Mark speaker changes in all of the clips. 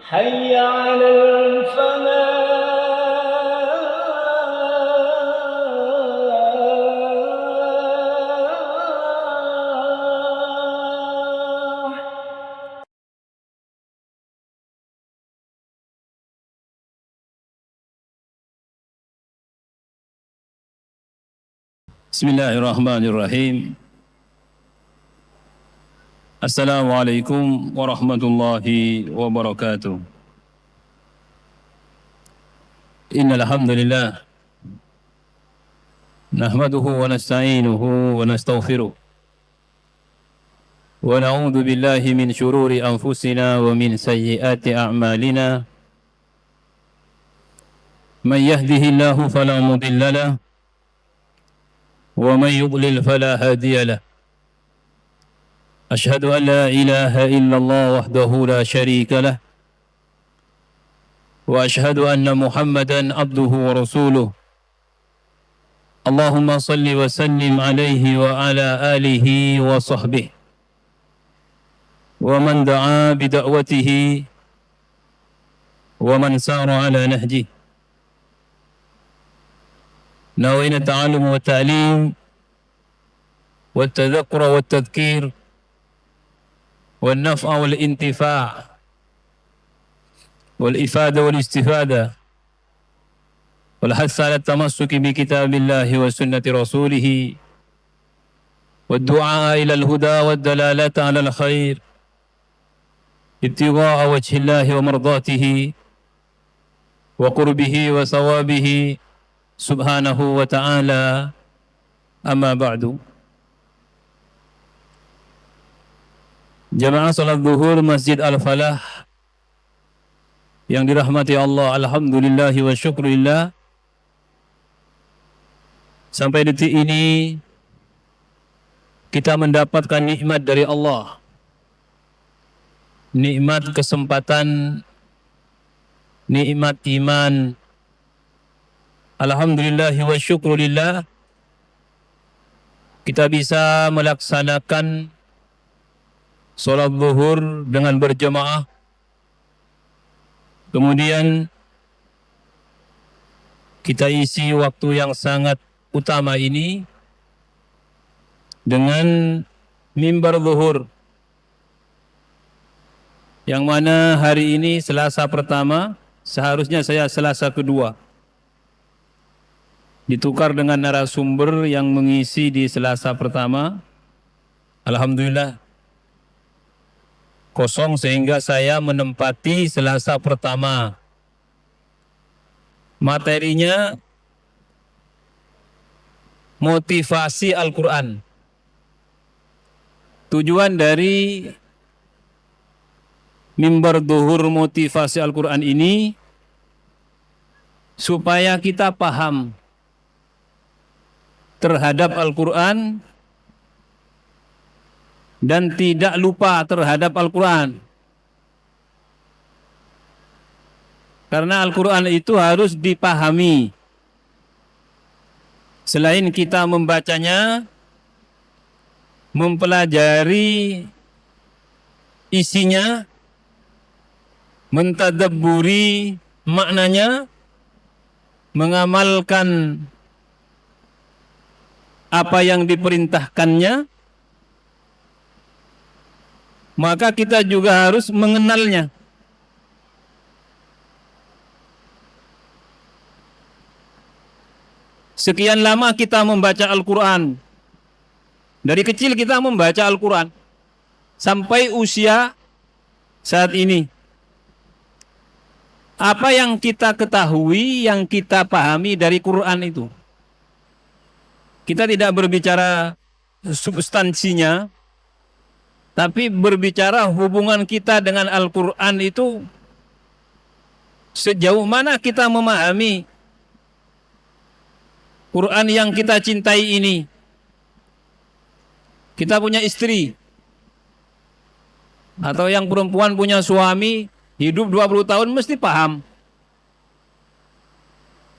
Speaker 1: حي على الفلاح.
Speaker 2: Bismillahirrahmanirrahim. Assalamualaikum warahmatullahi wabarakatuh. Innal hamdalillah nahmaduhu wa nasta'inuhu wa nastaghfiruh wa na'udzu billahi min shururi anfusina wa min sayyiati a'malina. Man yahdihillahu fala mudilla lahu wa man yudlil fala hadiya lahu. أشهد أن لا إله إلا الله وحده لا شريك له وأشهد أن محمدا عبده ورسوله. اللهم صل وسلم عليه وعلى آله وصحبه ومن دعا بدعوته ومن سار على نهجه. نوينا التعلم والتعليم والتذكر والتذكير والنفع والانتفاع والإفادة والاستفادة والحث على التمسك بكتاب الله وسنة رسوله والدعاء إلى الهدى والدلالة على الخير ابتغاء وجه الله ومرضاته وقربه وثوابه سبحانه وتعالى. أما بعد. Jamaah salat zuhur Masjid Al-Falah yang dirahmati Allah, alhamdulillahi wa syukurillah. Sampai detik ini kita mendapatkan nikmat dari Allah, nikmat kesempatan, nikmat iman. Alhamdulillahi wa syukurillah, kita bisa melaksanakan sholat zuhur dengan berjamaah. Kemudian kita isi waktu yang sangat utama ini dengan mimbar zuhur, yang mana hari ini Selasa pertama, seharusnya saya Selasa kedua. Ditukar dengan narasumber yang mengisi di Selasa pertama. Alhamdulillah kosong, sehingga saya menempati Selasa pertama. Materinya motivasi Al-Quran. Tujuan dari mimbar zuhur motivasi Al-Quran ini supaya kita paham terhadap Al-Quran dan tidak lupa terhadap Al-Quran. Karena Al-Quran itu harus dipahami. Selain kita membacanya, mempelajari isinya, mentadabburi maknanya, mengamalkan apa yang diperintahkannya, maka kita juga harus mengenalnya. Sekian lama kita membaca Al-Quran. Dari kecil kita membaca Al-Quran sampai usia saat ini. Apa yang kita ketahui, yang kita pahami dari Quran itu? Kita tidak berbicara substansinya, tapi berbicara hubungan kita dengan Al-Quran itu sejauh mana kita memahami Quran yang kita cintai ini. Kita punya istri, atau yang perempuan punya suami, hidup 20 tahun mesti paham.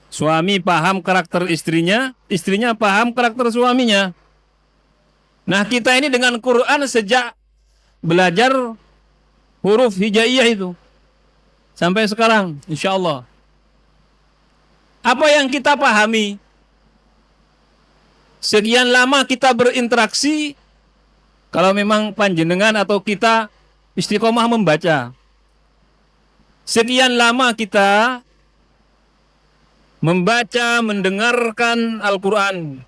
Speaker 2: Suami paham karakter istrinya, istrinya paham karakter suaminya. Nah, kita ini dengan Quran sejak belajar huruf hijaiyah itu. sampai sekarang, insya Allah. Apa yang kita pahami? Sekian lama kita berinteraksi, kalau memang panjenengan atau kita istiqomah membaca. Sekian lama kita membaca, mendengarkan Al-Quran.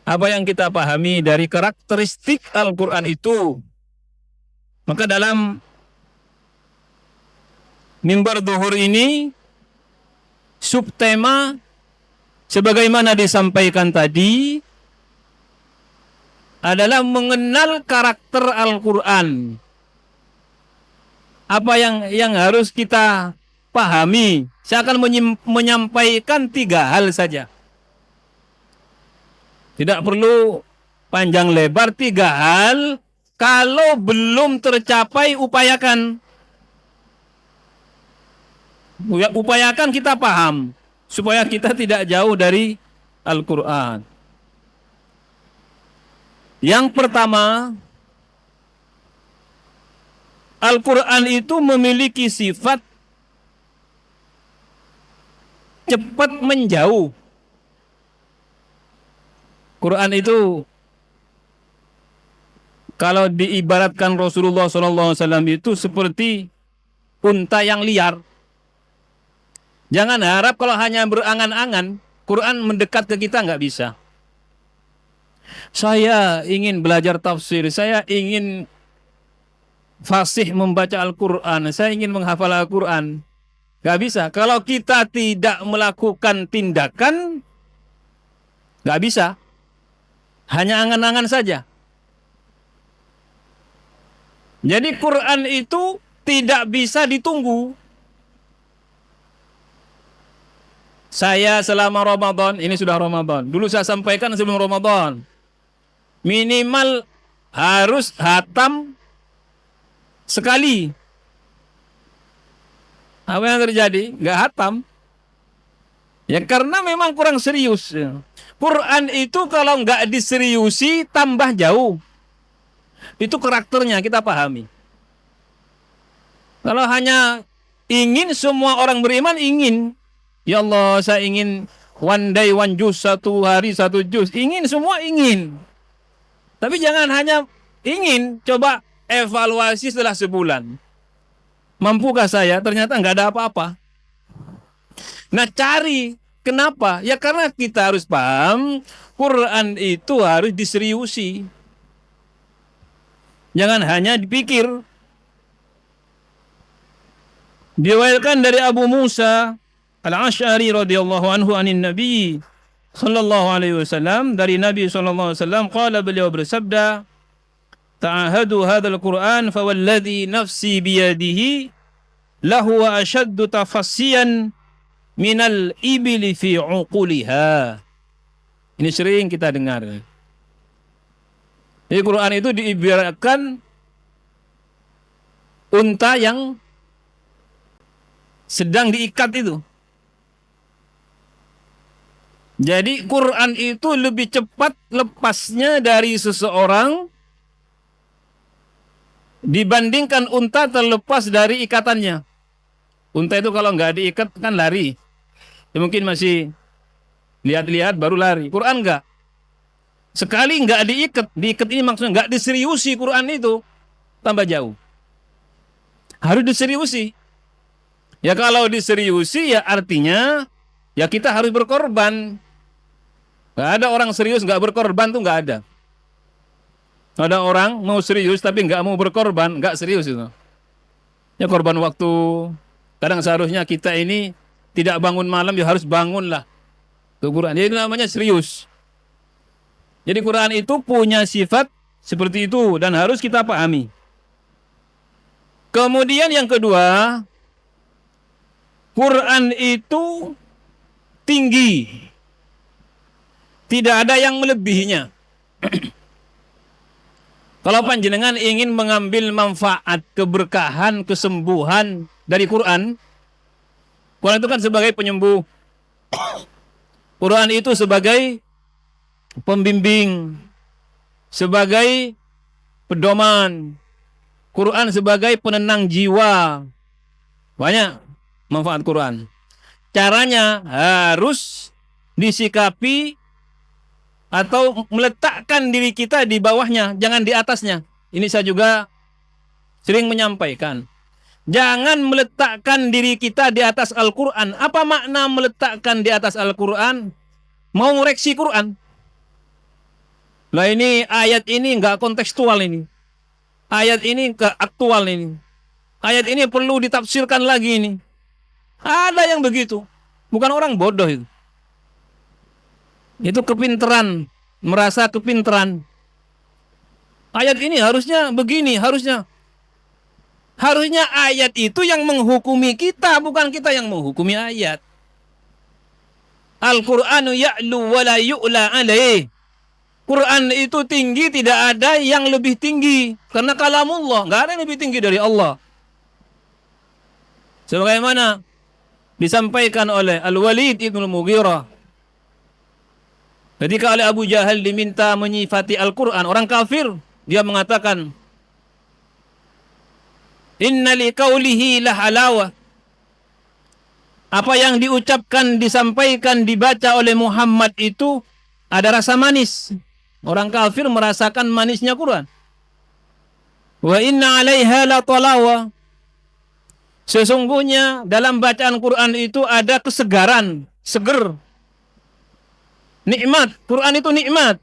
Speaker 2: Apa yang kita pahami dari karakteristik Al-Quran itu? Maka dalam mimbar duhur ini, subtema sebagaimana disampaikan tadi adalah mengenal karakter Al-Quran. Apa yang harus kita pahami? Saya akan menyampaikan 3 hal saja. Tidak perlu panjang lebar, 3 hal. Kalau belum tercapai, upayakan. Upayakan kita paham, supaya kita tidak jauh dari Al-Quran. Yang pertama, Al-Quran itu memiliki sifat cepat menjauh. Quran itu kalau diibaratkan Rasulullah SAW itu seperti unta yang liar. Jangan harap kalau hanya berangan-angan, Quran mendekat ke kita, nggak bisa. Saya ingin belajar tafsir, saya ingin fasih membaca Al-Quran, saya ingin menghafal Al-Quran. Nggak bisa. Kalau kita tidak melakukan tindakan, nggak bisa. Hanya angan-angan saja. Jadi Quran itu tidak bisa ditunggu. Saya selama Ramadan, ini sudah Ramadan. Dulu saya sampaikan sebelum Ramadan. Minimal harus hatam sekali. Apa yang terjadi? Nggak hatam. Ya karena memang kurang serius. Quran itu kalau nggak diseriusi tambah jauh. Itu karakternya kita pahami. Kalau hanya ingin, semua orang beriman ingin. Ya Allah, saya ingin one day one juz, 1 hari 1 juz. Ingin, semua ingin. Tapi jangan hanya ingin, coba evaluasi setelah sebulan. Mampukah saya? Ternyata nggak ada apa-apa. Nah, cari. Kenapa? Ya karena kita harus paham, Quran itu harus diseriusi. Jangan hanya dipikir. Diriwayatkan dari Abu Musa Al-Asy'ari radhiyallahu anhu anin Nabi sallallahu alaihi wasallam, dari Nabi sallallahu alaihi wasallam, qala, beliau bersabda, ta'ahadu hadzal Qur'an fa walladhi nafsi biyadihi lahu wa ashaddu tafassiyan minal ibili fi uquliha. Ini sering kita dengar. Di Quran itu diibaratkan unta yang sedang diikat itu. Jadi Quran itu lebih cepat lepasnya dari seseorang dibandingkan unta terlepas dari ikatannya. Unta itu kalau nggak diikat kan lari. Ya mungkin masih lihat-lihat baru lari. Quran enggak. Sekali enggak diikat ini maksudnya enggak diseriusi Quran itu, tambah jauh. Harus diseriusi. Ya kalau diseriusi ya artinya ya kita harus berkorban. Enggak ada orang serius enggak berkorban tuh, enggak ada. Ada orang mau serius tapi enggak mau berkorban, enggak serius itu. Ya korban waktu. Kadang seharusnya kita ini tidak bangun malam, ya harus bangunlah. Itu Quran. Jadi namanya serius. Jadi Quran itu punya sifat seperti itu dan harus kita pahami. Kemudian yang kedua, Quran itu tinggi. Tidak ada yang melebihinya. Kalau panjenengan ingin mengambil manfaat, keberkahan, kesembuhan dari Quran, Quran itu kan sebagai penyembuh. Quran itu sebagai pembimbing, sebagai pedoman. Quran sebagai penenang jiwa. Banyak manfaat Quran. Caranya harus disikapi atau meletakkan diri kita di bawahnya, jangan di atasnya. Ini saya juga sering menyampaikan. Jangan meletakkan diri kita di atas Al-Quran. Apa makna meletakkan di atas Al-Quran? Mau ngoreksi Quran. Lah ini ayat ini nggak kontekstual ini. Ayat ini nggak aktual ini. Ayat ini perlu ditafsirkan lagi ini. Ada yang begitu. Bukan orang bodoh itu. Itu kepinteran. Merasa kepinteran. Ayat ini harusnya begini, harusnya. Harusnya ayat itu yang menghukumi kita, bukan kita yang menghukumi ayat. Al-Qur'anu ya'lu wa la yu'la alaih. Quran itu tinggi, tidak ada yang lebih tinggi. Karena kalamullah, nggak ada yang lebih tinggi dari Allah. Sebagaimana disampaikan oleh Al-Walid ibn Mughirah. Ketika oleh Abu Jahal diminta menyifati Al-Quran, orang kafir, dia mengatakan, Inna li qawlihi la halawa. Apa yang diucapkan, disampaikan, dibaca oleh Muhammad itu ada rasa manis. Orang kafir merasakan manisnya Quran. Wa inna alaiha la talawa. Sesungguhnya dalam bacaan Quran itu ada kesegaran, seger. Nikmat, Quran itu nikmat.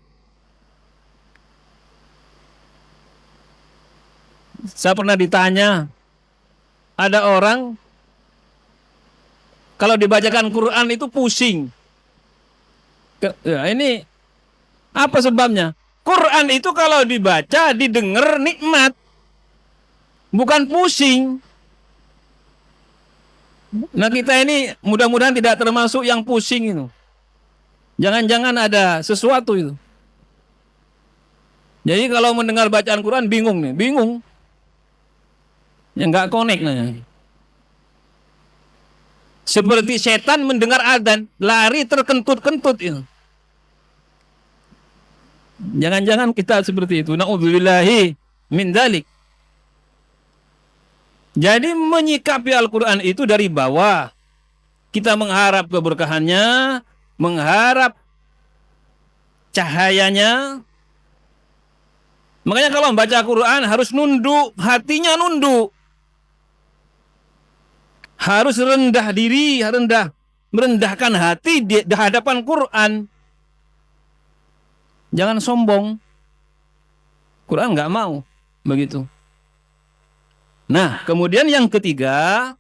Speaker 2: Saya pernah ditanya, ada orang kalau dibacakan Quran itu pusing. Ya, ini apa sebabnya? Quran itu kalau dibaca, didengar nikmat, bukan pusing. Nah kita ini mudah-mudahan tidak termasuk yang pusing itu. Jangan-jangan ada sesuatu itu. Jadi kalau mendengar bacaan Quran bingung nih, bingung. Yang nggak connect nih. Seperti setan mendengar adzan, lari terkentut-kentut itu. Jangan-jangan kita seperti itu. Na'udzubillahi min dzalik. Jadi menyikapi Al-Quran itu dari bawah. Kita mengharap keberkahannya, mengharap cahayanya. Makanya kalau membaca Quran harus nunduk, hatinya nunduk. Harus rendah diri, merendahkan hati di hadapan Quran. Jangan sombong. Quran nggak mau begitu. Nah, kemudian yang ketiga,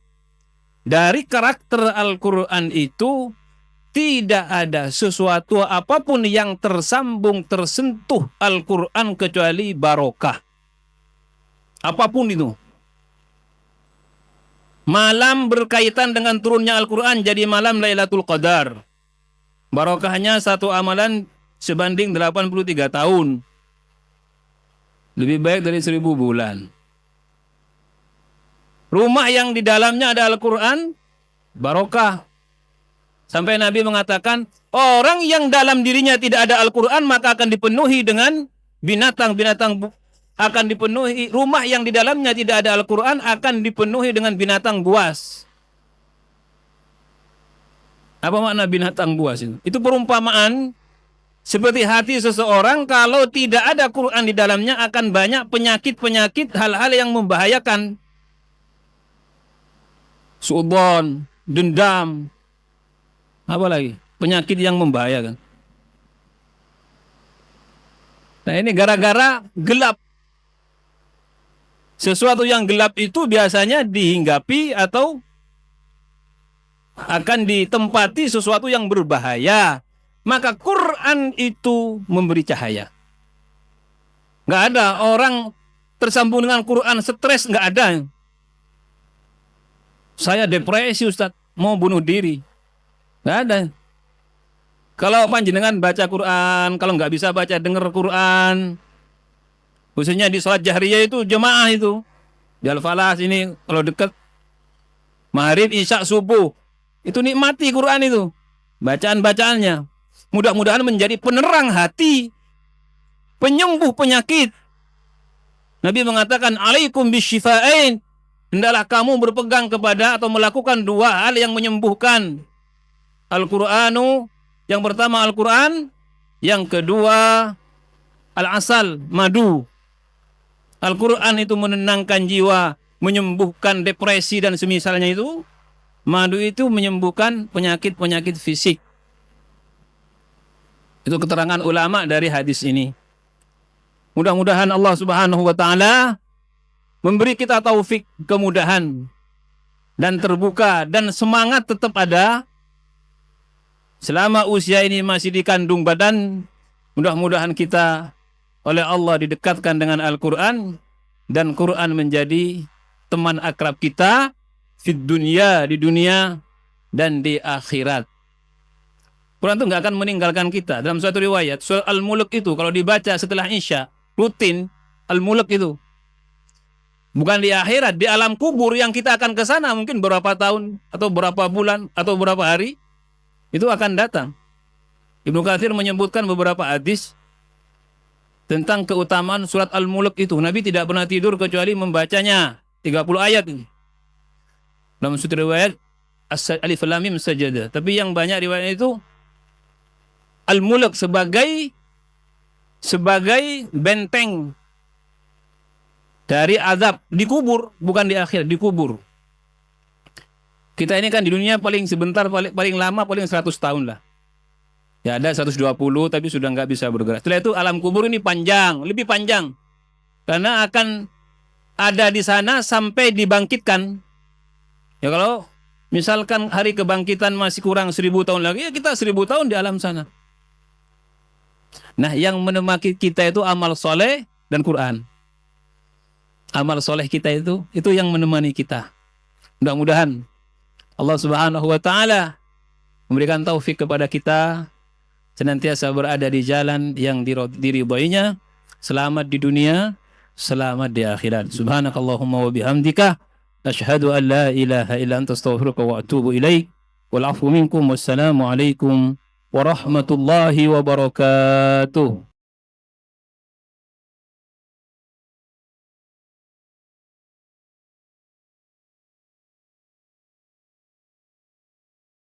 Speaker 2: dari karakter Al-Quran itu tidak ada sesuatu apapun yang tersambung, tersentuh Al-Quran kecuali barokah. Apapun itu. Malam berkaitan dengan turunnya Al-Quran jadi malam Lailatul Qadar. Barokahnya satu amalan sebanding 83 tahun. Lebih baik dari 1000 bulan. Rumah yang di dalamnya ada Al-Quran, barokah. Sampai Nabi mengatakan, orang yang dalam dirinya tidak ada Al-Quran, maka akan dipenuhi dengan binatang-binatang, akan dipenuhi, rumah yang di dalamnya tidak ada Al-Quran, akan dipenuhi dengan binatang buas. Apa makna binatang buas itu? Itu perumpamaan, seperti hati seseorang, kalau tidak ada Quran di dalamnya, akan banyak penyakit-penyakit, hal-hal yang membahayakan. Suudzon, dendam, apa lagi? Penyakit yang membahayakan. Nah ini gara-gara gelap. Sesuatu yang gelap itu biasanya dihinggapi atau akan ditempati sesuatu yang berbahaya. Maka Quran itu memberi cahaya. Nggak ada orang tersambung dengan Quran stres, nggak ada. Saya depresi Ustaz, mau bunuh diri. Nggak ada. Kalau panjenengan baca Quran, kalau nggak bisa baca, dengar Quran. Khususnya di sholat jahriyah itu, jemaah itu. Di Al-Falah sini, kalau dekat. Maghrib, Isya, Subuh. Itu nikmati Quran itu. Bacaan-bacaannya. Mudah-mudahan menjadi penerang hati. Penyembuh penyakit. Nabi mengatakan, alaikum bisyifa'ain. hendaklah kamu berpegang kepada atau melakukan dua hal yang menyembuhkan. Al-Qur'anu, yang pertama Al-Qur'an, yang kedua al-asal, madu. Al-Qur'an itu menenangkan jiwa, menyembuhkan depresi dan semisalnya itu. Madu itu menyembuhkan penyakit-penyakit fisik. Itu keterangan ulama dari hadis ini. Mudah-mudahan Allah Subhanahu wa taala memberi kita taufik, kemudahan dan terbuka dan semangat tetap ada selama usia ini masih dikandung badan. Mudah-mudahan kita oleh Allah didekatkan dengan Al-Quran dan Quran menjadi teman akrab kita di dunia dan di akhirat. Quran itu nggak akan meninggalkan kita. Dalam suatu riwayat, surah Al-Mulk itu kalau dibaca setelah Isya, rutin Al-Mulk itu. Bukan di akhirat, di alam kubur yang kita akan ke sana mungkin berapa tahun atau berapa bulan atau berapa hari itu akan datang. Ibnu Katsir menyebutkan beberapa hadis tentang keutamaan surat Al-Mulk itu. Nabi tidak pernah tidur kecuali membacanya 30 ayat ini. Dalam suatu riwayat Alif Lam Mim Sajadah. Tapi yang banyak riwayat itu Al-Mulk sebagai benteng dari azab di kubur, bukan di akhir, di kubur. Kita ini kan di dunia paling sebentar, paling lama paling 100 tahun lah. Ya ada 120 tapi sudah nggak bisa bergerak. Setelah itu alam kubur ini panjang, lebih panjang. Karena akan ada di sana sampai dibangkitkan. Ya kalau misalkan hari kebangkitan masih kurang 1000 tahun lagi, ya kita 1000 tahun di alam sana. Nah, yang menemani kita itu amal soleh dan Quran. Amal soleh kita itu yang menemani kita. Mudah-mudahan Allah Subhanahu wa taala memberikan taufik kepada kita senantiasa berada di jalan yang diridhoinya, selamat di dunia, selamat di akhirat. Subhanakallahumma wa bihamdika asyhadu an la ilaha illa anta astaghfiruka wa atubu ilaik. Wal 'afwu minkum wassalamu alaikum warahmatullahi wabarakatuh.